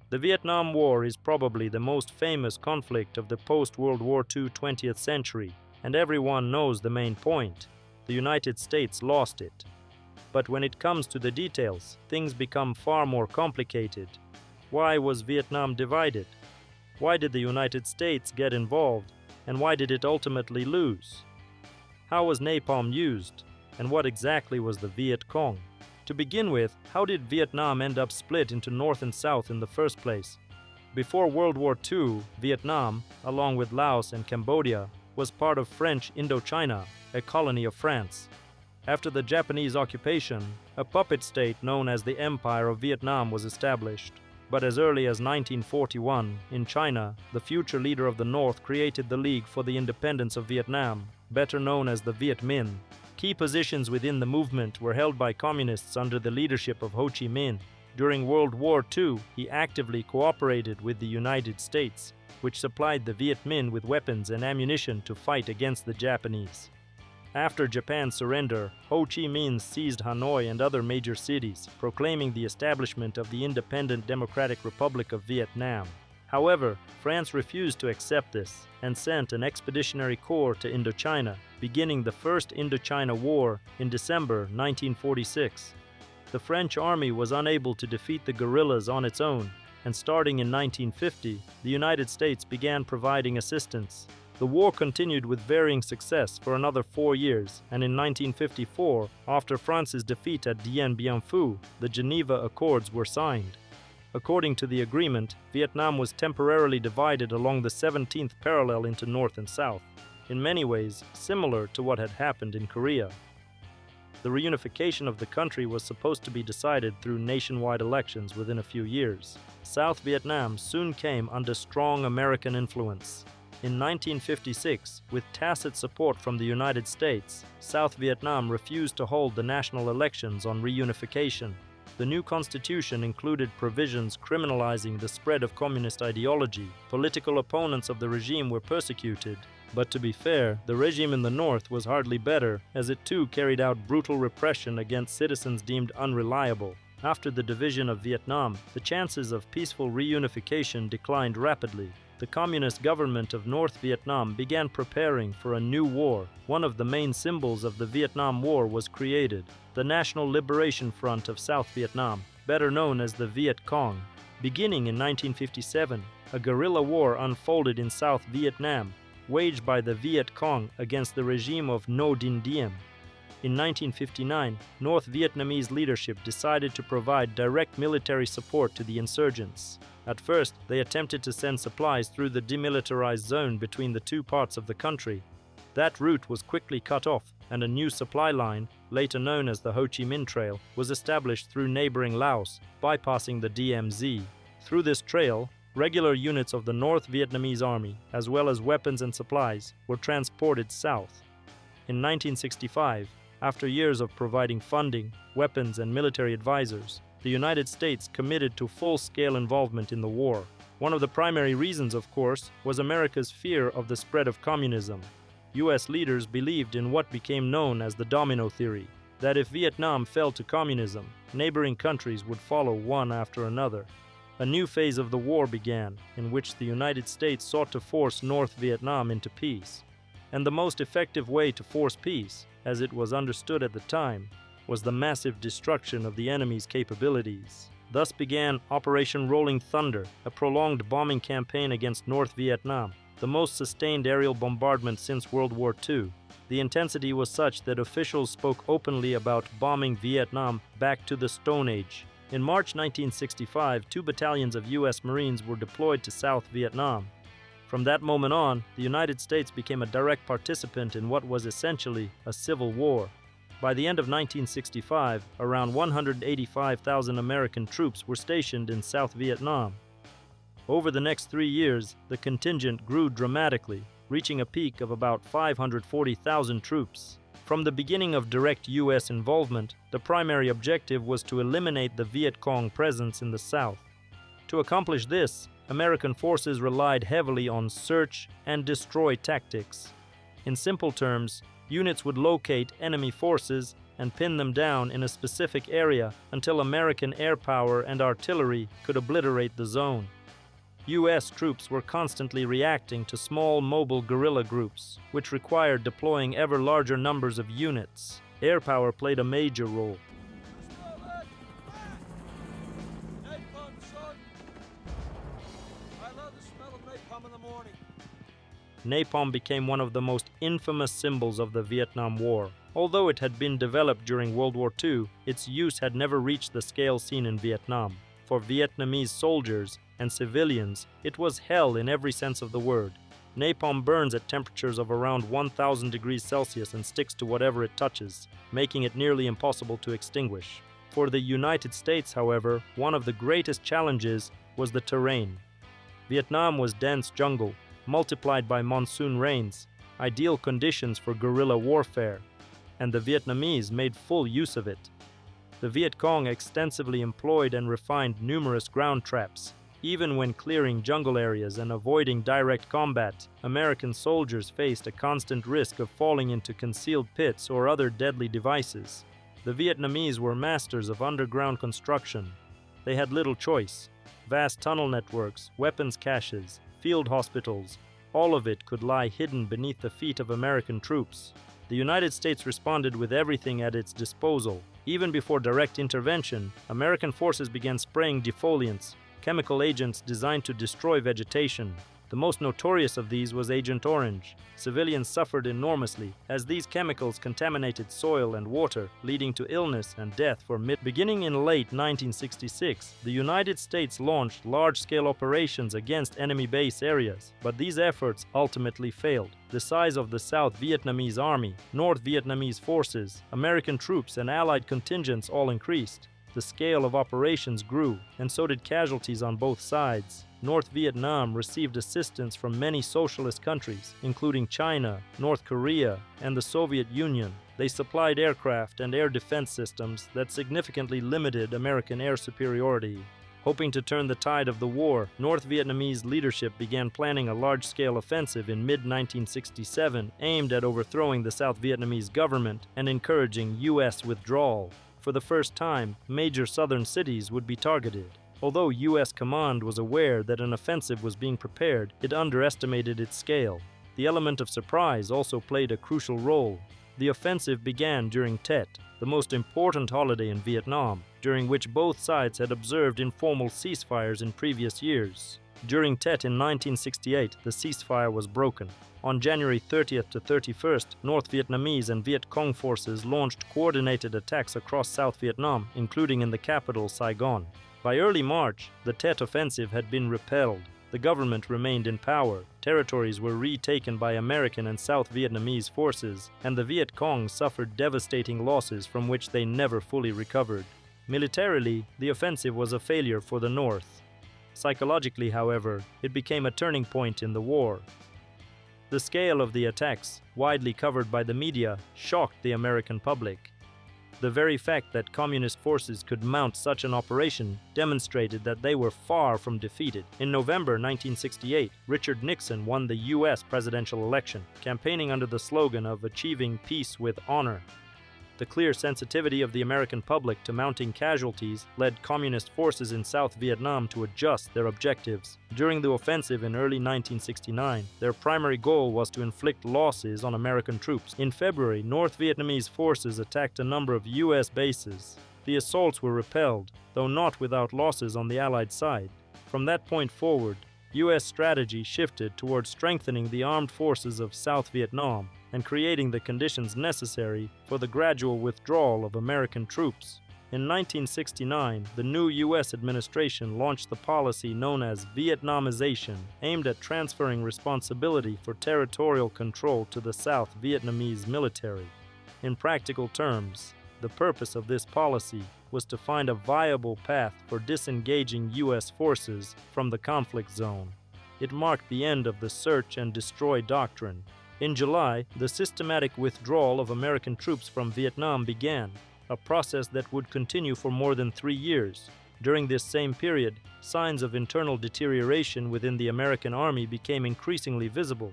The Vietnam War is probably the most famous conflict of the post-World War II 20th century, and everyone knows the main point. The United States lost it. But when it comes to the details, things become far more complicated. Why was Vietnam divided? Why did the United States get involved? And why did it ultimately lose? How was napalm used? And what exactly was the Viet Cong? To begin with, how did Vietnam end up split into North and South in the first place? Before World War II, Vietnam, along with Laos and Cambodia, was part of French Indochina, a colony of France. After the Japanese occupation, a puppet state known as the Empire of Vietnam was established. But as early as 1941, in China, the future leader of the North created the League for the Independence of Vietnam, better known as the Viet Minh. Key positions within the movement were held by communists under the leadership of Ho Chi Minh. During World War II, he actively cooperated with the United States, which supplied the Viet Minh with weapons and ammunition to fight against the Japanese. After Japan's surrender, Ho Chi Minh seized Hanoi and other major cities, proclaiming the establishment of the Independent Democratic Republic of Vietnam. However, France refused to accept this and sent an expeditionary corps to Indochina, beginning the First Indochina War in December 1946. The French army was unable to defeat the guerrillas on its own, and starting in 1950, the United States began providing assistance. The war continued with varying success for another 4 years, and in 1954, after France's defeat at Dien Bien Phu, the Geneva Accords were signed. According to the agreement, Vietnam was temporarily divided along the 17th parallel into North and South, in many ways similar to what had happened in Korea. The reunification of the country was supposed to be decided through nationwide elections within a few years. South Vietnam soon came under strong American influence. In 1956, with tacit support from the United States, South Vietnam refused to hold the national elections on reunification. The new constitution included provisions criminalizing the spread of communist ideology. Political opponents of the regime were persecuted. But to be fair, the regime in the north was hardly better, as it too carried out brutal repression against citizens deemed unreliable. After the division of Vietnam, the chances of peaceful reunification declined rapidly. The communist government of North Vietnam began preparing for a new war. One of the main symbols of the Vietnam War was created, the National Liberation Front of South Vietnam, better known as the Viet Cong. Beginning in 1957, a guerrilla war unfolded in South Vietnam, waged by the Viet Cong against the regime of Ngo Dinh Diem. In 1959, North Vietnamese leadership decided to provide direct military support to the insurgents. At first, they attempted to send supplies through the demilitarized zone between the two parts of the country. That route was quickly cut off, and a new supply line, later known as the Ho Chi Minh Trail, was established through neighboring Laos, bypassing the DMZ. Through this trail, regular units of the North Vietnamese Army, as well as weapons and supplies, were transported south. In 1965, after years of providing funding, weapons, and military advisors, the United States committed to full-scale involvement in the war. One of the primary reasons, of course, was America's fear of the spread of communism. U.S. leaders believed in what became known as the domino theory, that if Vietnam fell to communism, neighboring countries would follow one after another. A new phase of the war began, in which the United States sought to force North Vietnam into peace. And the most effective way to force peace, as it was understood at the time, was the massive destruction of the enemy's capabilities. Thus began Operation Rolling Thunder, a prolonged bombing campaign against North Vietnam, the most sustained aerial bombardment since World War II. The intensity was such that officials spoke openly about bombing Vietnam back to the Stone Age. In March 1965, 2 battalions of U.S. Marines were deployed to South Vietnam. From that moment on, the United States became a direct participant in what was essentially a civil war. By the end of 1965, around 185,000 American troops were stationed in South Vietnam. Over the next 3 years, the contingent grew dramatically, reaching a peak of about 540,000 troops. From the beginning of direct U.S. involvement, the primary objective was to eliminate the Viet Cong presence in the South. To accomplish this, American forces relied heavily on search and destroy tactics. In simple terms, units would locate enemy forces and pin them down in a specific area until American air power and artillery could obliterate the zone. US troops were constantly reacting to small mobile guerrilla groups, which required deploying ever larger numbers of units. Air power played a major role. Napalm became one of the most infamous symbols of the Vietnam War. Although it had been developed during World War II, its use had never reached the scale seen in Vietnam. For Vietnamese soldiers and civilians, it was hell in every sense of the word. Napalm burns at temperatures of around 1,000 degrees Celsius and sticks to whatever it touches, making it nearly impossible to extinguish. For the United States, however, one of the greatest challenges was the terrain. Vietnam was dense jungle, multiplied by monsoon rains, ideal conditions for guerrilla warfare, and the Vietnamese made full use of it. The Viet Cong extensively employed and refined numerous ground traps. Even when clearing jungle areas and avoiding direct combat, American soldiers faced a constant risk of falling into concealed pits or other deadly devices. The Vietnamese were masters of underground construction. They had little choice. Vast tunnel networks, weapons caches, field hospitals, all of it could lie hidden beneath the feet of American troops. The United States responded with everything at its disposal. Even before direct intervention, American forces began spraying defoliants, chemical agents designed to destroy vegetation. The most notorious of these was Agent Orange. Civilians suffered enormously as these chemicals contaminated soil and water, leading to illness and death for Beginning in late 1966, the United States launched large-scale operations against enemy base areas, but these efforts ultimately failed. The size of the South Vietnamese Army, North Vietnamese forces, American troops, and Allied contingents all increased. The scale of operations grew, and so did casualties on both sides. North Vietnam received assistance from many socialist countries, including China, North Korea, and the Soviet Union. They supplied aircraft and air defense systems that significantly limited American air superiority. Hoping to turn the tide of the war, North Vietnamese leadership began planning a large-scale offensive in mid-1967 aimed at overthrowing the South Vietnamese government and encouraging U.S. withdrawal. For the first time, major southern cities would be targeted. Although U.S. command was aware that an offensive was being prepared, it underestimated its scale. The element of surprise also played a crucial role. The offensive began during Tet, the most important holiday in Vietnam, during which both sides had observed informal ceasefires in previous years. During Tet in 1968, the ceasefire was broken. On January 30th to 31st, North Vietnamese and Viet Cong forces launched coordinated attacks across South Vietnam, including in the capital, Saigon. By early March, the Tet offensive had been repelled. The government remained in power, territories were retaken by American and South Vietnamese forces, and the Viet Cong suffered devastating losses from which they never fully recovered. Militarily, the offensive was a failure for the North. Psychologically, however, it became a turning point in the war. The scale of the attacks, widely covered by the media, shocked the American public. The very fact that communist forces could mount such an operation demonstrated that they were far from defeated. In November 1968, Richard Nixon won the U.S. presidential election, campaigning under the slogan of achieving peace with honor. The clear sensitivity of the American public to mounting casualties led communist forces in South Vietnam to adjust their objectives. During the offensive in early 1969, their primary goal was to inflict losses on American troops. In February, North Vietnamese forces attacked a number of U.S. bases. The assaults were repelled, though not without losses on the Allied side. From that point forward, U.S. strategy shifted toward strengthening the armed forces of South Vietnam and creating the conditions necessary for the gradual withdrawal of American troops. In 1969, the new U.S. administration launched the policy known as Vietnamization, aimed at transferring responsibility for territorial control to the South Vietnamese military. In practical terms, the purpose of this policy was to find a viable path for disengaging U.S. forces from the conflict zone. It marked the end of the search and destroy doctrine. In July, the systematic withdrawal of American troops from Vietnam began, a process that would continue for more than 3 years. During this same period, signs of internal deterioration within the American army became increasingly visible.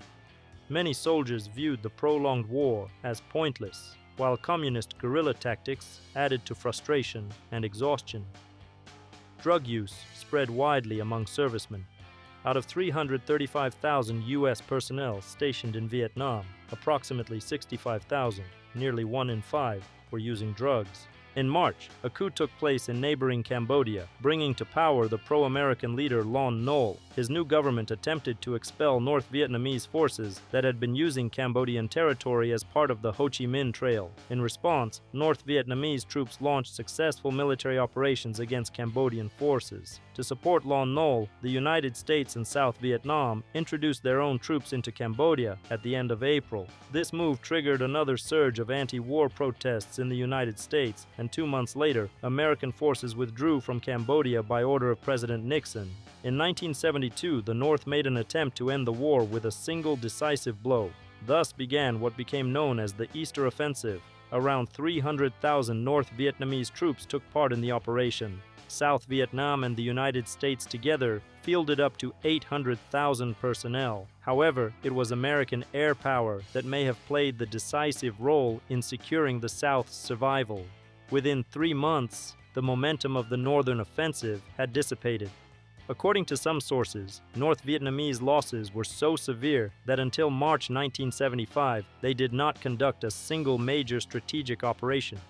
Many soldiers viewed the prolonged war as pointless. while communist guerrilla tactics added to frustration and exhaustion. Drug use spread widely among servicemen. Out of 335,000 U.S. personnel stationed in Vietnam, approximately 65,000, nearly 1 in 5, were using drugs. In March, a coup took place in neighboring Cambodia, bringing to power the pro-American leader Lon Nol. His new government attempted to expel North Vietnamese forces that had been using Cambodian territory as part of the Ho Chi Minh Trail. In response, North Vietnamese troops launched successful military operations against Cambodian forces. To support Lon Nol, the United States and South Vietnam introduced their own troops into Cambodia at the end of April. This move triggered another surge of anti-war protests in the United States, and 2 months later, American forces withdrew from Cambodia by order of President Nixon. In 1972, the North made an attempt to end the war with a single decisive blow. Thus began what became known as the Easter Offensive. Around 300,000 North Vietnamese troops took part in the operation. South Vietnam and the United States together fielded up to 800,000 personnel. However, it was American air power that may have played the decisive role in securing the South's survival. Within 3 months, the momentum of the Northern offensive had dissipated. According to some sources, North Vietnamese losses were so severe that until March 1975, they did not conduct a single major strategic operation.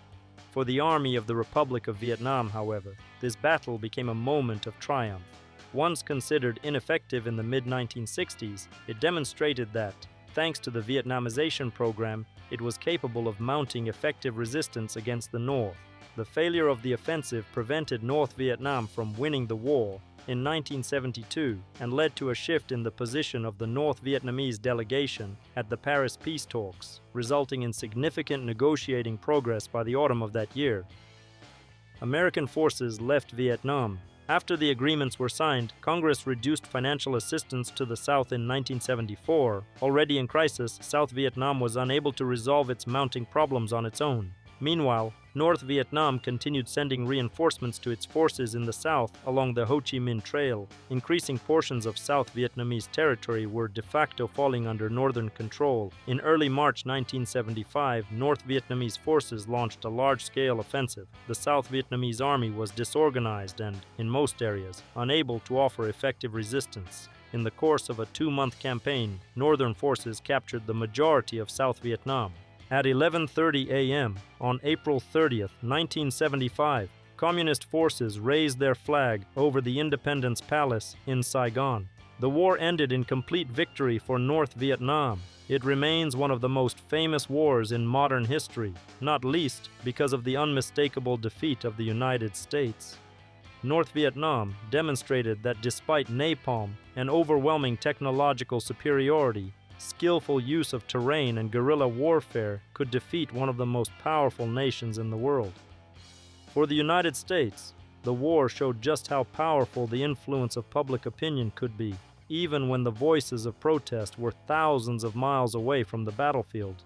For the Army of the Republic of Vietnam, however, this battle became a moment of triumph. Once considered ineffective in the mid-1960s, it demonstrated that, thanks to the Vietnamization program, it was capable of mounting effective resistance against the North. The failure of the offensive prevented North Vietnam from winning the war in 1972 and led to a shift in the position of the North Vietnamese delegation at the Paris peace talks, resulting in significant negotiating progress by the autumn of that year. American forces left Vietnam. After the agreements were signed, Congress reduced financial assistance to the South in 1974. Already in crisis, South Vietnam was unable to resolve its mounting problems on its own. Meanwhile, North Vietnam continued sending reinforcements to its forces in the south along the Ho Chi Minh Trail. Increasing portions of South Vietnamese territory were de facto falling under northern control. In early March 1975, North Vietnamese forces launched a large-scale offensive. The South Vietnamese army was disorganized and, in most areas, unable to offer effective resistance. In the course of a 2-month campaign, northern forces captured the majority of South Vietnam. At 11:30 a.m. on April 30, 1975, Communist forces raised their flag over the Independence Palace in Saigon. The war ended in complete victory for North Vietnam. It remains one of the most famous wars in modern history, not least because of the unmistakable defeat of the United States. North Vietnam demonstrated that despite napalm and overwhelming technological superiority, skillful use of terrain and guerrilla warfare could defeat one of the most powerful nations in the world. For the United States, the war showed just how powerful the influence of public opinion could be, even when the voices of protest were thousands of miles away from the battlefield.